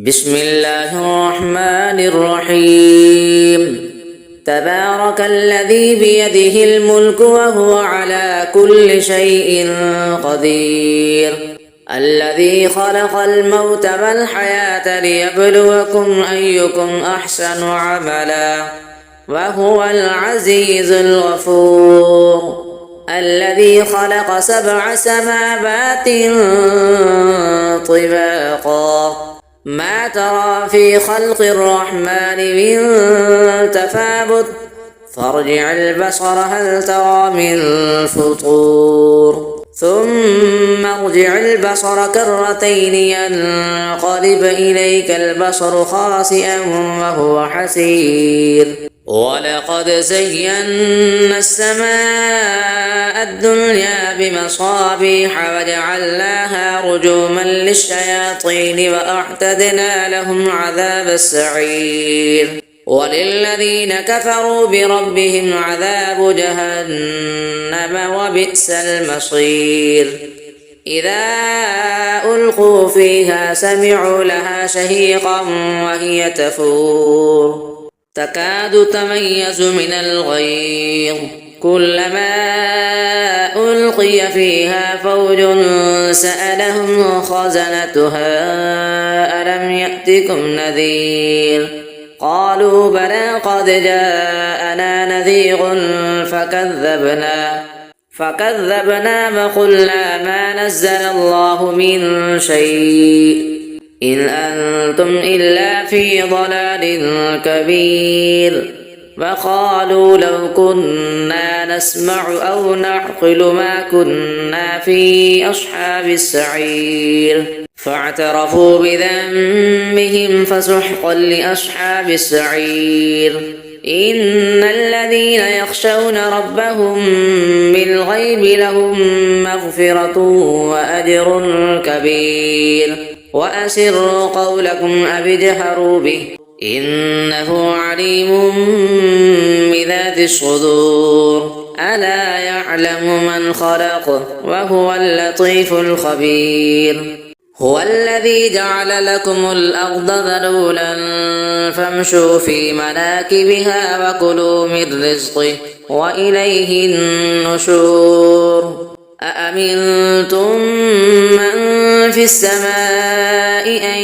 بسم الله الرحمن الرحيم. تبارك الذي بيده الملك وهو على كل شيء قدير، الذي خلق الموت والحياة ليبلوكم أيكم أحسن عملا وهو العزيز الغفور، الذي خلق 7 سماوات طباقا ما ترى في خلق الرحمن من تفاوت فارجع البصر هل ترى من فطور ثم ارجع البصر كرتين ينقلب إليك البصر خاسئا وهو حسير. ولقد زينا السماء الدنيا بمصابيح وجعلناها رجوما للشياطين وأعتدنا لهم عذاب السعير. وللذين كفروا بربهم عذاب جهنم وبئس المصير. إذا ألقوا فيها سمعوا لها شهيقا وهي تفور تكاد تميز من الغيظ كلما ألقي فيها فوج سألهم خزنتها ألم يأتكم نذير قالوا بلى قد جاءنا نذير فكذبنا وقلنا ما نزل الله من شيء إن أنتم إلا في ضلال كبير. وقالوا لو كنا نسمع أو نعقل ما كنا في أصحاب السعير فاعترفوا بذنبهم فسحقا لأصحاب السعير. إن الذين يخشون ربهم بالغيب لهم مغفرة وأجر كبير. وأسروا قولكم أو اجهروا به إنه عليم بذات الصدور. ألا يعلم من خلق وهو اللطيف الخبير. هو الذي جعل لكم الأرض ذلولا فامشوا في مناكبها وكلوا من رزقه وإليه النشور. أأمنتم من في السماء أن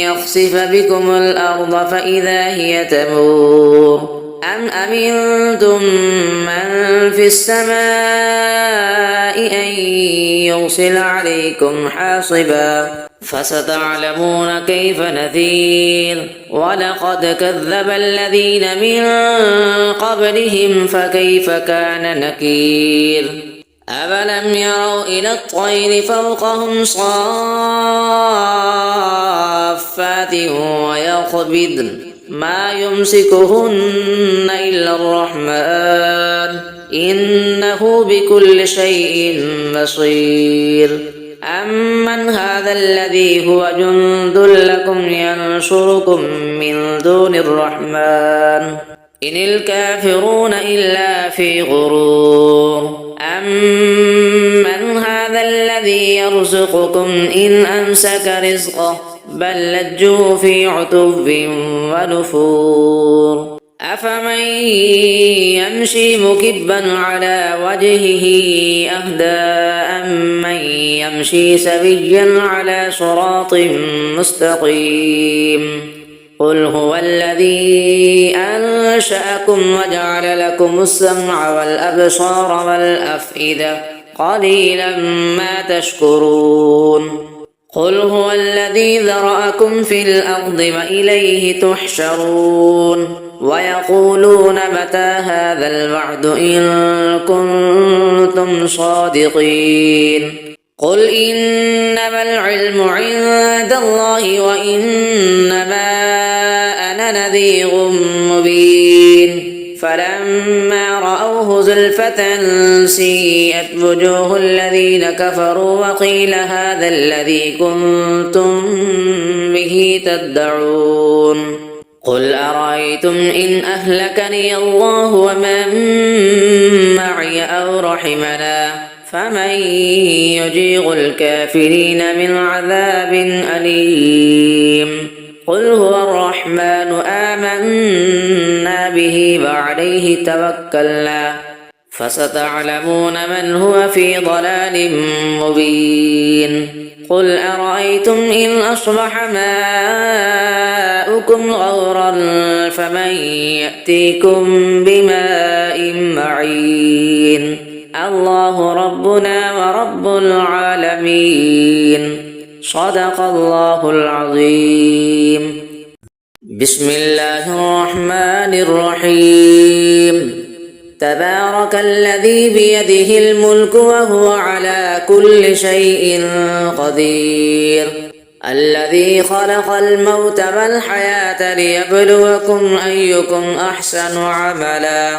يخسف بكم الأرض فإذا هي تمور أم أمنتم من في السماء أن يرسل عليكم حاصبا فستعلمون كيف نذير. ولقد كذب الذين من قبلهم فكيف كان نكير. أفلم يروا إلى الطير فوقهم صافات ويقبضن ما يمسكهن إلا الرحمن إنه بكل شيء بصير. أمن هذا الذي هو جند لكم ينصركم من دون الرحمن إن الكافرون إلا في غرور. أمن هذا الذي يرزقكم إن أمسك رزقه بل لجوا في عتب ونفور. أفمن يمشي مكبا على وجهه أهدى أمن يمشي سويا على صراط مستقيم. قل هو الذي أنشأكم وجعل لكم السمع والأبصار والأفئدة قليلا ما تشكرون. قل هو الذي ذرأكم في الأرض وإليه تحشرون. ويقولون متى هذا الوعد إن كنتم صادقين. قل إنما العلم عند الله وإنما أنا نذير مبين. فلما رأوه زلفة سيئت وجوه الذين كفروا وقيل هذا الذي كنتم به تدعون. قل أرأيتم إن أهلكني الله ومن معي أو رحمنا فمن يجير الكافرين من عذاب أليم. عليه توكلنا فستعلمون من هو في ضلال مبين قل أرأيتم إن أصبح ماؤكم غورا فمن يأتيكم بماء معين الله ربنا ورب العالمين صدق الله العظيم. بسم الله الرحمن الرحيم. تبارك الذي بيده الملك وهو على كل شيء قدير الذي خلق الموت والحياة ليبلوكم أيكم أحسن عملا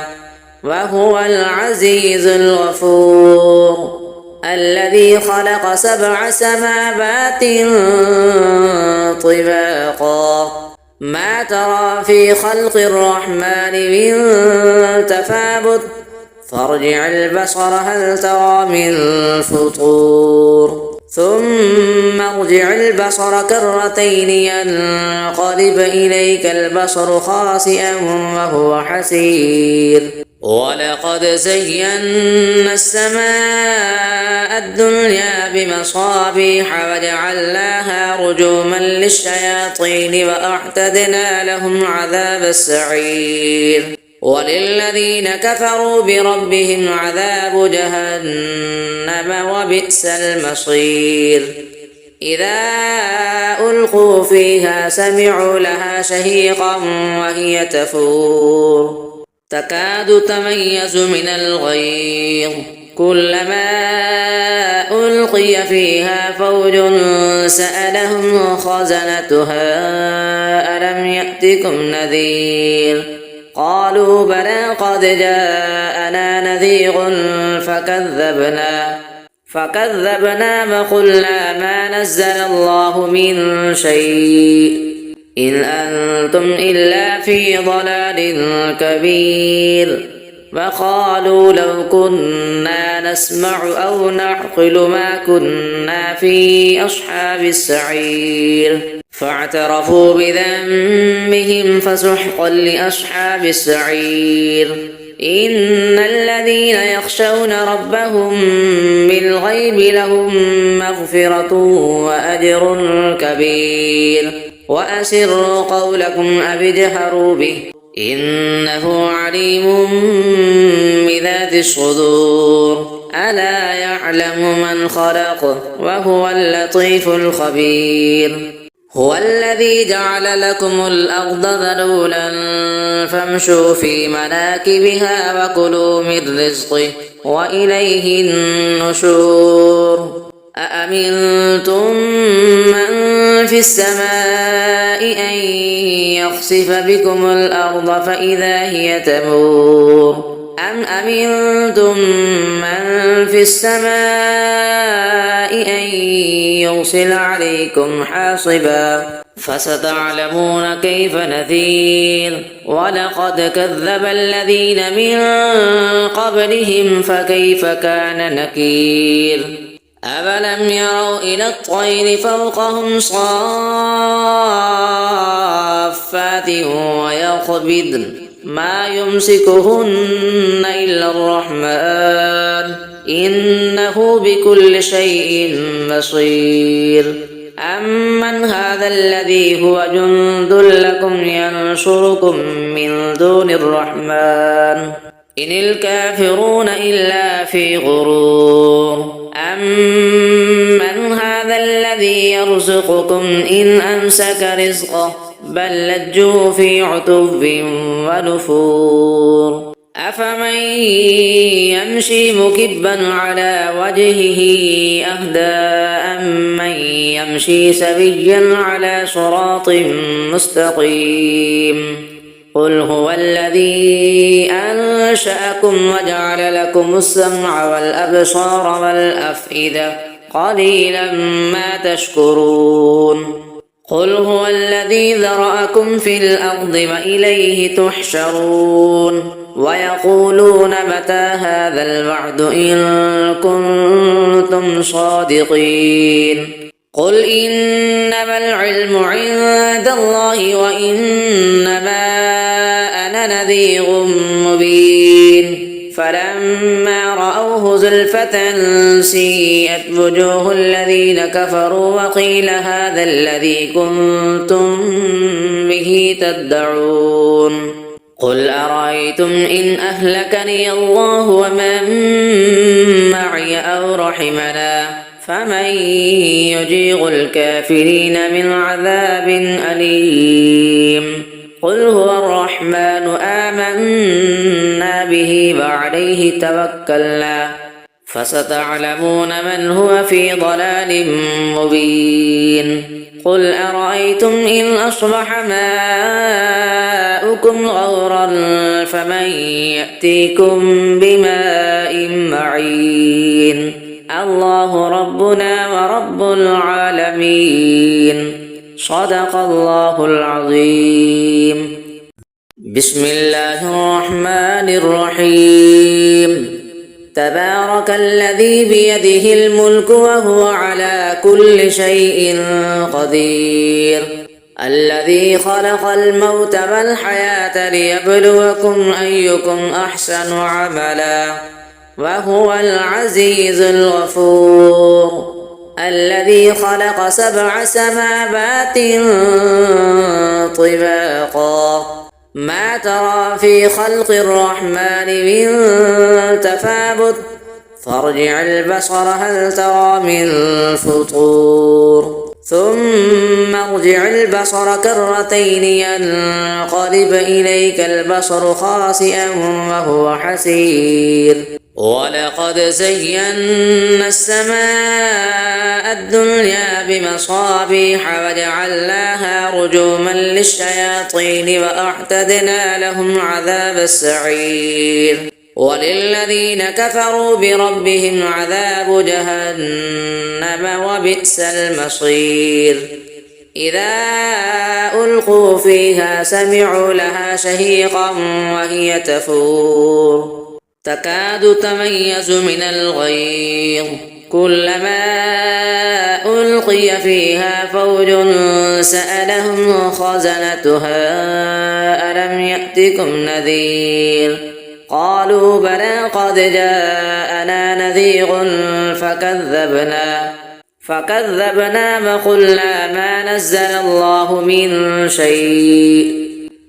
وهو العزيز الغفور الذي خلق 7 سماوات طباقا ما ترى في خلق الرحمن من تفاوت فارجع البصر هل ترى من فطور ثم ارجع البصر كرتين ينقلب إليك البصر خاسئا وهو حسير ولقد زينا السماء الدنيا بمصابيح وجعلناها رجوما للشياطين وأعتدنا لهم عذاب السعير وللذين كفروا بربهم عذاب جهنم وبئس المصير إذا ألقوا فيها سمعوا لها شهيقا وهي تفور تكاد تميز من الغيظ كلما ألقي فيها فوج سألهم خزنتها ألم يأتكم نذير قالوا بلى قد جاءنا نذير فكذبنا وقلنا ما نزل الله من شيء إن أنتم إلا في ضلال كبير وقالوا لو كنا نسمع أو نعقل ما كنا في أصحاب السعير فاعترفوا بذنبهم فسحقا لأصحاب السعير إن الذين يخشون ربهم بالغيب لهم مغفرة وأجر كبير وأسروا قولكم أو اجهروا به إنه عليم بذات الصدور ألا يعلم من خلق وهو اللطيف الخبير هو الذي جعل لكم الأرض ذلولا فامشوا في مناكبها وكلوا من رزقه وإليه النشور أأمنتم من في السماء أن يخسف بكم الأرض فإذا هي تمور أم أمنتم من في السماء أن يرسل عليكم حاصبا فستعلمون كيف نذير ولقد كذب الذين من قبلهم فكيف كان نكير أفلم يروا إلى الطير فوقهم صافات ويقبضن ما يمسكهن إلا الرحمن إنه بكل شيء بصير أمن هذا الذي هو جند لكم ينصركم من دون الرحمن إن الكافرون إلا في غرور أمن هذا الذي يرزقكم إن أمسك رزقه بل لجوا في عتو ونفور أفمن يمشي مكبا على وجهه أهدى أمن يمشي سويا على صراط مستقيم قل هو الذي أنشأكم وجعل لكم السمع والأبصار والأفئدة قليلا ما تشكرون قل هو الذي ذرأكم في الأرض وإليه تحشرون ويقولون متى هذا الوعد إن كنتم صادقين قل إنما العلم عند الله وإنما أنا نذير مبين فلما رأوه زلفة سيئت وجوه الذين كفروا وقيل هذا الذي كنتم به تدعون قل أرأيتم إن أهلكني الله ومن معي أو رحمنا فمن يجير الكافرين من عذاب أليم قل هو الرحمن آمنا به وعليه توكلنا فستعلمون من هو في ضلال مبين قل أرأيتم إن أصبح ماؤكم غورا فمن يأتيكم بماء معين الله ربنا ورب العالمين صدق الله العظيم بسم الله الرحمن الرحيم تبارك الذي بيده الملك وهو على كل شيء قدير الذي خلق الموت والحياة ليبلوكم أيكم أحسن عملا وهو العزيز الغفور الذي خلق 7 سماوات طباقا ما ترى في خلق الرحمن من تفاوت فارجع البصر هل ترى من فطور ثم ارجع البصر كرتين ينقلب إليك البصر خاسئا وهو حسير ولقد زينا السماء الدنيا بمصابيح وجعلناها رجوما للشياطين وأعتدنا لهم عذاب السعير وللذين كفروا بربهم عذاب جهنم وبئس المصير إذا ألقوا فيها سمعوا لها شهيقا وهي تفور تكاد تميز من الغيظ كلما ألقي فيها فوج سألهم خزنتها ألم يأتكم نذير قالوا بلى قد جاءنا نذير فكذبنا وقلنا ما نزل الله من شيء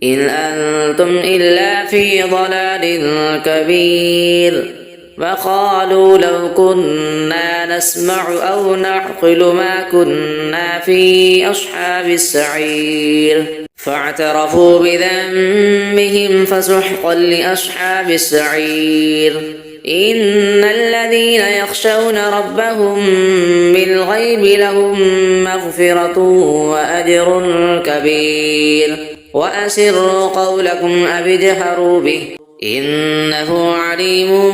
إن أنتم إلا في ضلال كبير وقالوا لو كنا نسمع أو نعقل ما كنا في أصحاب السعير فاعترفوا بذنبهم فسحقا لأصحاب السعير إن الذين يخشون ربهم بالغيب لهم مغفرة وأجر كبير وأسروا قولكم أو اجهروا به إنه عليم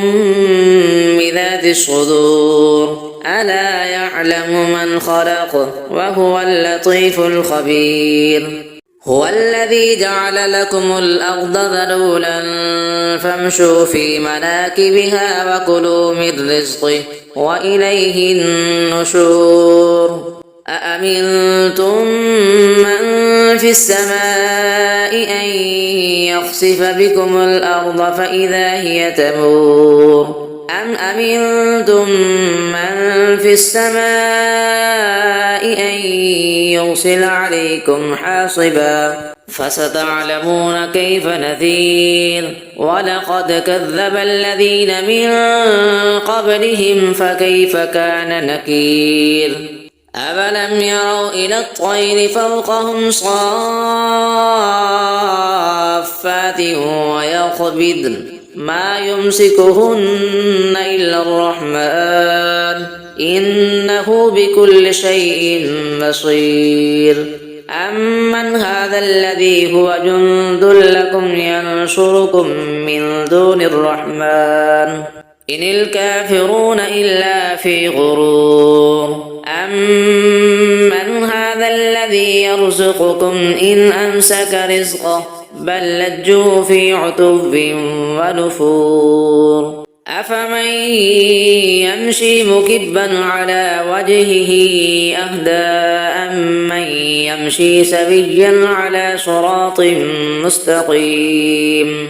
بذات الصدور ألا يعلم من خلق وهو اللطيف الخبير هو الذي جعل لكم الأرض ذلولا فامشوا في مناكبها وكلوا من رزقه وإليه النشور أأمنتم من في السماء أن يخسف بكم الأرض فإذا هي تمور أم أمنتم من في السماء أن يرسل عليكم حاصبا فستعلمون كيف نذير ولقد كذب الذين من قبلهم فكيف كان نكير أفلم يروا إلى الطير فوقهم صافات ويقبضن ما يمسكهن إلا الرحمن إنه بكل شيء بصير أمن هذا الذي هو جند لكم ينصركم من دون الرحمن إن الكافرون إلا في غرور أمن هذا الذي يرزقكم إن أمسك رزقه بل لجوا في عتب ونفور أفمن يمشي مكبا على وجهه أهدى أمن يمشي سويا على صراط مستقيم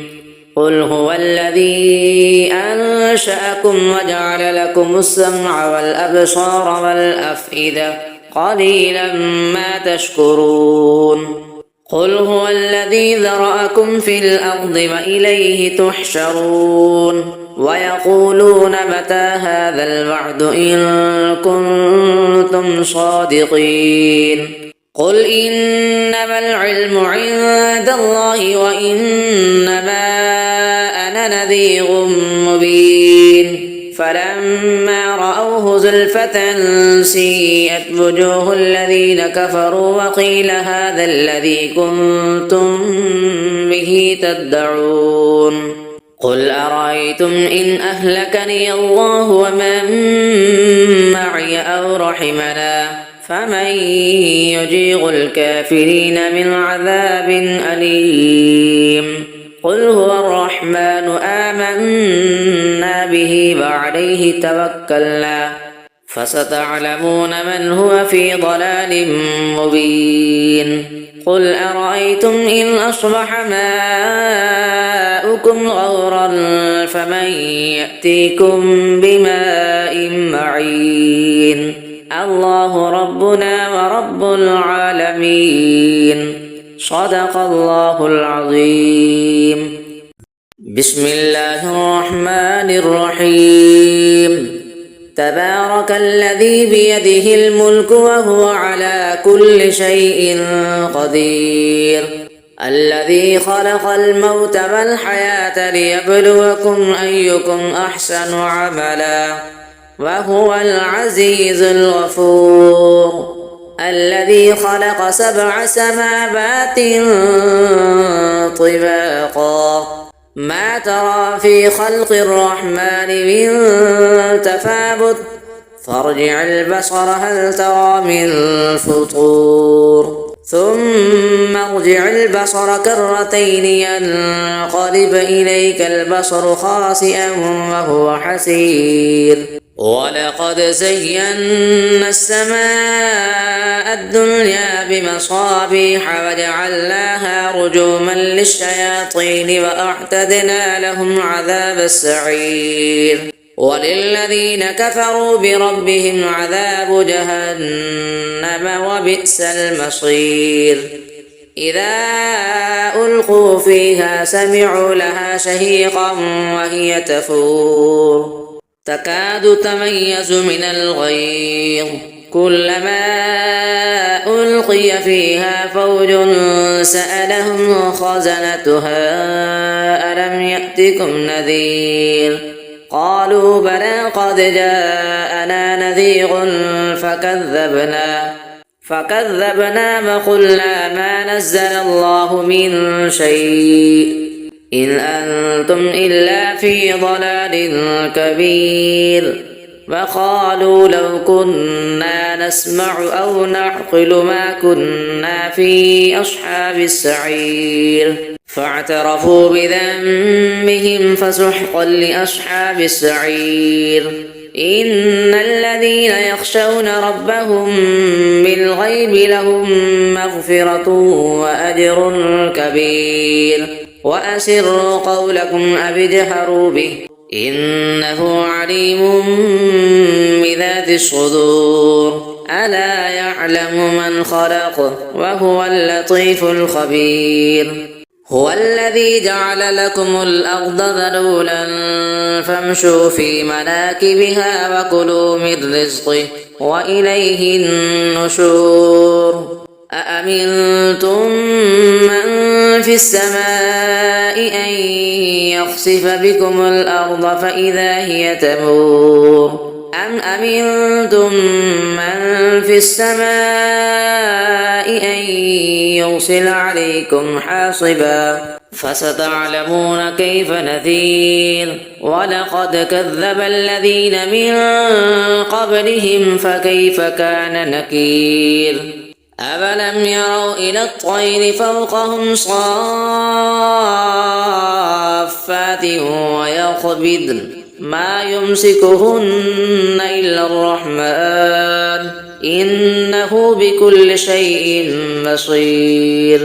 قل هو الذي أنشأكم وجعل لكم السمع والأبصار والأفئدة قليلا ما تشكرون قل هو الذي ذرأكم في الأرض وإليه تحشرون ويقولون متى هذا الوعد إن كنتم صادقين قل إنما العلم عند الله وإنما أنا نذير مبين فلما رأوه زلفة سيئت وجوه الذين كفروا وقيل هذا الذي كنتم به تدعون قل أرأيتم إن أهلكني الله ومن معي أو رحمنا فمن يجير الكافرين من عذاب أليم قل هو الرحمن آمنا به وعليه توكلنا فستعلمون من هو في ضلال مبين قل أرأيتم إن أصبح ماؤكم غورا فمن يأتيكم بماء معين الله ربنا ورب العالمين صدق الله العظيم بسم الله الرحمن الرحيم تبارك الذي بيده الملك وهو على كل شيء قدير الذي خلق الموت والحياة ليبلوكم أيكم أحسن عملا وهو العزيز الغفور الذي خلق 7 سماوات طباقا ما ترى في خلق الرحمن من تفاوت فارجع البصر هل ترى من فطور ثم ارجع البصر كرتين ينقلب إليك البصر خاسئا وهو حسير ولقد زينا السماء الدنيا بمصابيح وجعلناها رجوما للشياطين وأعتدنا لهم عذاب السعير وللذين كفروا بربهم عذاب جهنم وبئس المصير إذا ألقوا فيها سمعوا لها شهيقا وهي تفور تكاد تميز من الغيظ كلما ألقي فيها فوج سألهم خزنتها ألم يأتكم نذير قالوا بلى قد جاءنا نذير فكذبنا وقلنا ما نزل الله من شيء إن أنتم إلا في ضلال كبير وقالوا لو كنا نسمع أو نعقل ما كنا في أصحاب السعير فاعترفوا بذنبهم فسحقا لأصحاب السعير إن الذين يخشون ربهم بالغيب لهم مغفرة وأجر كبير وأسروا قولكم أو اجهروا به إنه عليم بذات الصدور ألا يعلم من خلق وهو اللطيف الخبير هو الذي جعل لكم الأرض ذلولا فامشوا في مناكبها وكلوا من رزقه وإليه النشور أأمنتم من في السماء أن يخسف بكم الأرض فإذا هي تمور أم أمنتم من في السماء أن يرسل عليكم حاصبا فستعلمون كيف نذير ولقد كذب الذين من قبلهم فكيف كان نكير أفلم يروا إلى الطير فوقهم صافات ما يمسكهن إلا الرحمن إنه بكل شيء بصير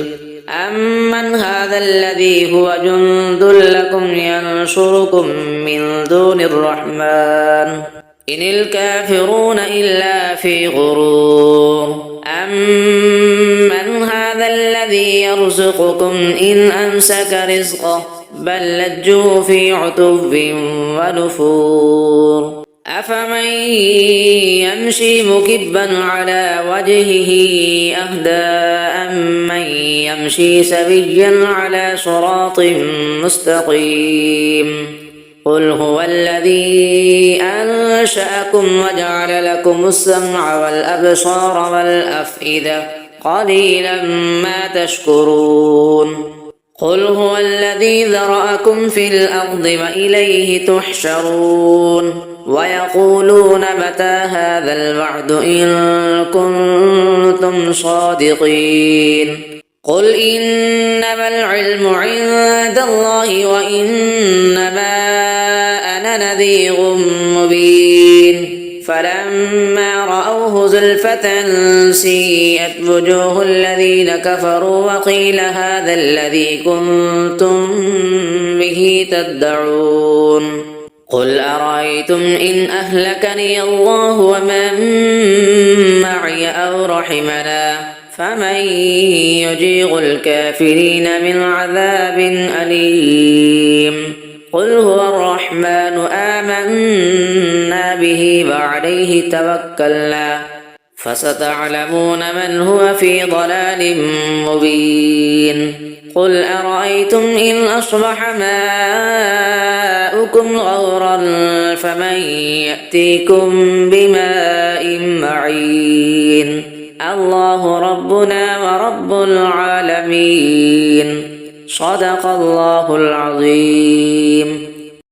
أمن هذا الذي هو جند لكم ينصركم من دون الرحمن إن الكافرون إلا في غرور أمن هذا الذي يرزقكم إن أمسك رزقه بل لجوا في عتب ونفور أفمن يمشي مكبا على وجهه أهدى أمن يمشي سويا على صراط مستقيم قل هو الذي أنشأكم وجعل لكم السمع والأبصار والأفئدة قليلا ما تشكرون قل هو الذي ذرأكم في الأرض وإليه تحشرون ويقولون متى هذا الوعد إن كنتم صادقين قل إنما العلم عند الله وإنما أنا نذير مبين فلما رأوه زلفة سيئت وجوه الذين كفروا وقيل هذا الذي كنتم به تدعون قل أرأيتم إن أهلكني الله ومن معي أو رحمنا فمن يجير الكافرين من عذاب أليم قل هو الرحمن آمنا به وعليه توكلنا فستعلمون من هو في ضلال مبين قل أرأيتم إن أصبح ماؤكم غورا فمن يأتيكم بماء معين الله ربنا ورب العالمين صدق الله العظيم.